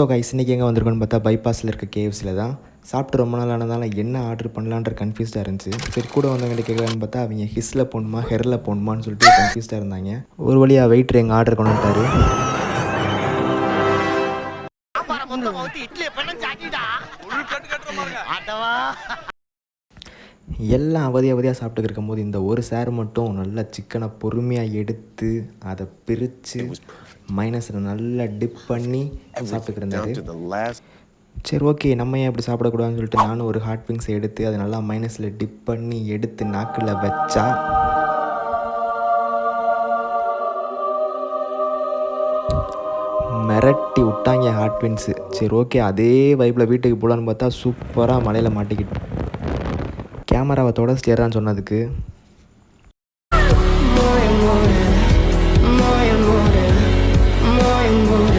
So guys இன்றைக்கி எங்கே வந்திருக்கோன்னு பார்த்தா பைபாஸில் இருக்க கேஎஃப்சியில் தான். சாப்பிட்டு ரொம்ப நாள் ஆனதால என்ன ஆர்டர் பண்ணலான்ற கன்ஃபியூஸ்டாக இருந்துச்சு. சரி கூட வந்தவங்கள்ட்ட கேட்கலான்னு பார்த்தா அவங்க ஹிஸ்ஸில் போகணுமா ஹெரில் போகணுமான்னு சொல்லிட்டு கன்ஃபியூஸ்டாக இருந்தாங்க. ஒரு வழியாக வெயிட்ரு எங்கள் ஆர்டர் கொண்டு வந்துட்டாரு. எல்லாம் அவதியாக சாப்பிட்டு இருக்கும்போது இந்த ஒரு சார் மட்டும் நல்லா சிக்கனை பொறுமையாக எடுத்து அதை பிரித்து மைனஸில் நல்லா டிப் பண்ணி சாப்பிட்டுக்கிட்டு இருந்தாரு. சரி ஓகே, நம்ம ஏன் இப்படி சாப்பிடக்கூடாதுன்னு சொல்லிட்டு நானும் ஒரு ஹாட் விங்ஸை எடுத்து அதை நல்லா மைனஸில் டிப் பண்ணி எடுத்து நாக்கில் வச்சா மிரட்டி விட்டாங்க ஹாட் விங்ஸு. சரி ஓகே, அதே வைப்பில் வீட்டுக்கு போகலான்னு பார்த்தா சூப்பராக மலையில் மாட்டிக்கிட்டோம். கேமராவை தொடச்சிட்டேறான்னு சொன்னதுக்கு